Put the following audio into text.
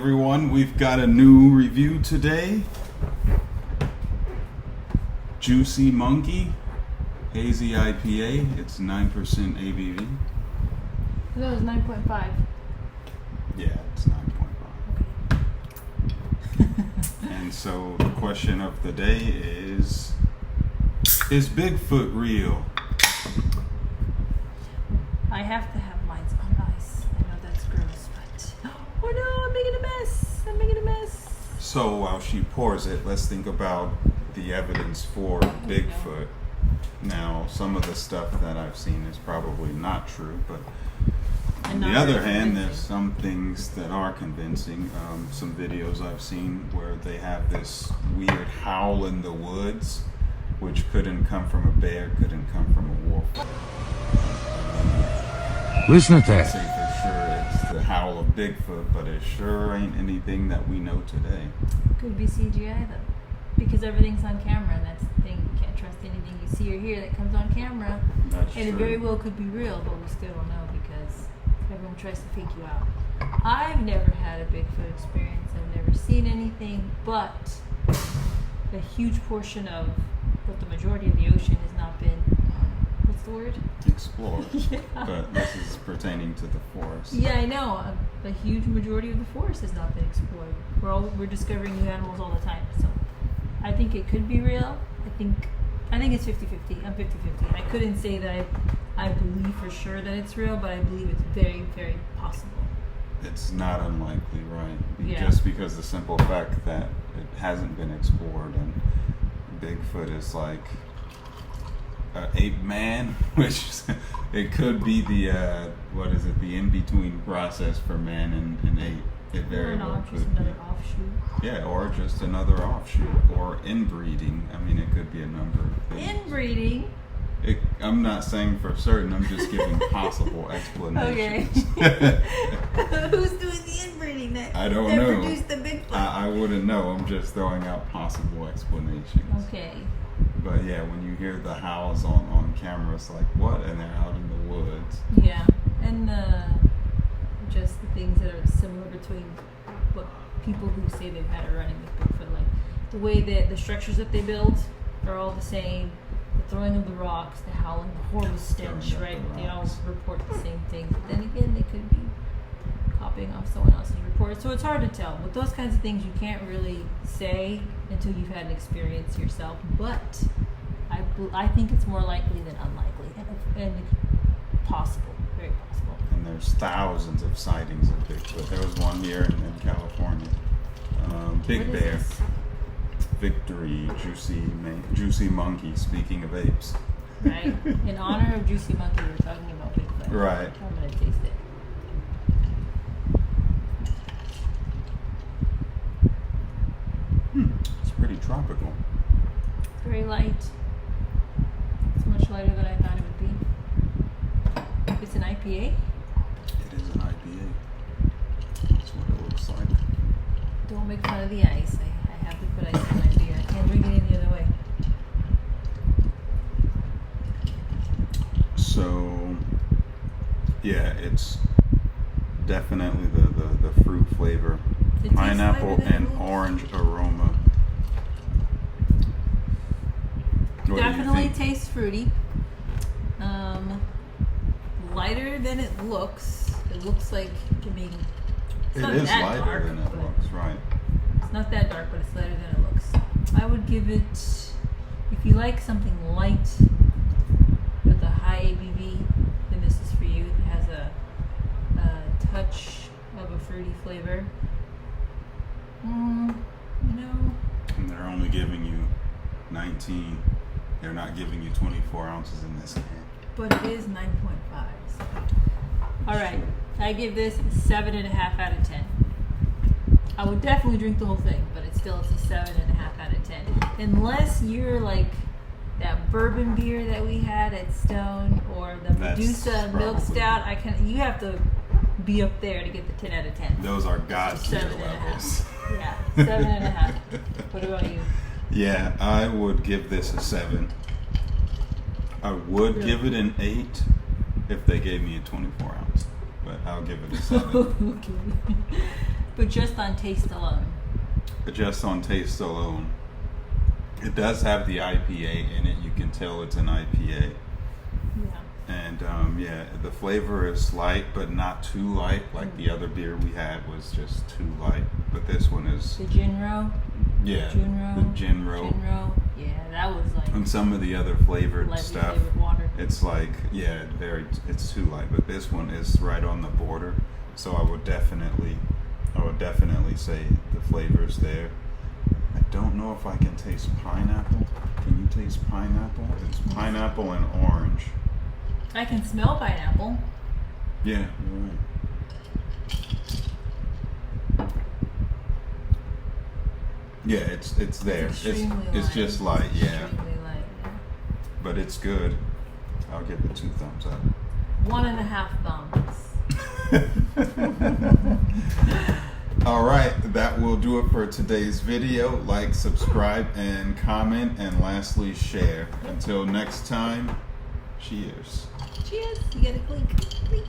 everyone, we've got a new review today. Juicy Monkey Hazy IPA. It's 9% ABV. No, it's 9.5. Yeah, it's 9.5. And so the question of the day is Bigfoot real? I have to have mine on ice. I know that's gross, but oh no, I'm making a mess. So while she pours it, let's think about the evidence for Bigfoot. Now, some of the stuff that I've seen is probably not true, but on the other hand, there's some things that are convincing. Some videos I've seen where they have this weird howl in the woods, which couldn't come from a bear, couldn't come from a wolf. Listen to I that. say for sure it's the howl of Bigfoot, but it sure ain't anything that we know today. Could be CGI though, because everything's on camera, and that's the thing. You can't trust anything you see or hear that comes on camera. That's And it true. very well could be real, but we still don't know because everyone tries to fake you out. I've never had a Bigfoot experience. I've never seen anything, but a huge portion of what the majority of the ocean has not been, what's the word? Explored. Yeah. But this is pertaining to the forest. Yeah, I know. A huge majority of the forest has not been explored. We're discovering new animals all the time. So I think it could be real. I think it's 50-50. I'm 50-50. I couldn't say that I believe for sure that it's real, but I believe it's very, very possible. It's not unlikely, right? Yeah. Just because the simple fact that it hasn't been explored, and Bigfoot is like an ape man, which it could be the the in-between process for man and ape. It very well Just could be. another offshoot. Yeah, or just another offshoot, or inbreeding. I mean, it could be a number of things. Inbreeding. I'm not saying for certain. I'm just giving possible explanations. Okay. Who's doing the inbreeding? I don't that know. produced the Bigfoot. I wouldn't know. I'm just throwing out possible explanations. Okay. But yeah, when you hear the howls on camera, it's like, what? And they're out in the woods. Yeah, and just the things that are similar between what people who say they've had a run-in with Bigfoot, like the way that the structures that they build are all the same, the throwing of the rocks, the howling, the horrible stench, Throwing right? up the They all rocks. report the same thing. But then again, they could be copying off someone else's report, so it's hard to tell. With those kinds of things, you can't really say until you've had an experience yourself. But I think it's more likely than unlikely, and possible, very possible. And there's thousands of sightings of Bigfoot. There was one here in California. Big What is Bear. this? Victory, Juicy Monkey, speaking of apes. Right? In honor of Juicy Monkey, we're talking about Bigfoot. Right. I'm gonna taste it. It's pretty tropical. It's very light. It's much lighter than I thought it would be. It's an IPA. It is an IPA. That's what it looks like. Don't make fun of the ice. I have to put ice in my beer. I can't drink it any other way. So, yeah, it's definitely the fruit flavor. It tastes Pineapple lighter than and it looks. orange aroma. What do you Definitely think? tastes fruity. Lighter than it looks. It looks like, I mean, it's It not is that lighter dark, than it but looks, right? It's not that dark, but it's lighter than it looks. I would give it, if you like something light with a high ABV, then this is for you. It has a touch of a fruity flavor. And they're only giving you 19. They're not giving you 24 ounces in this can. But it is 9.5. So. All right, I give this 7.5 out of 10. I would definitely drink the whole thing, but it's a 7.5 out of 10. Unless you're like that bourbon beer that we had at Stone, or the That's Medusa milk probably- stout. You have to be up there to get the 10 out of 10. Those are God tier 7.5. levels. Yeah, 7.5. What about you? Yeah, I would give this a 7. I would Really? give it an 8 if they gave me a 24 ounce, but I'll give it a 7. Okay. But just on taste alone. Just on taste alone. It does have the IPA in it. You can tell it's an IPA. Yeah. And the flavor is light, but not too light. Like the other beer we had was just too light. But this one is. The Jinro. Yeah. Jinro. The Jinro. Jinro. Yeah, that was like. And some of the other flavored stuff. Flavored water. It's like it's too light. But this one is right on the border. So I would definitely say the flavor's there. I don't know if I can taste pineapple. Can you taste pineapple? It's pineapple and orange. I can smell pineapple. Yeah, you're right. Yeah, it's there. It's just light, yeah. Extremely light, yeah. But it's good. I'll give it 2 thumbs up. 1.5 thumbs. All right, that will do it for today's video. Like, subscribe, and comment, and lastly, share. Until next time, cheers. Cheers. You get a clink. Clink.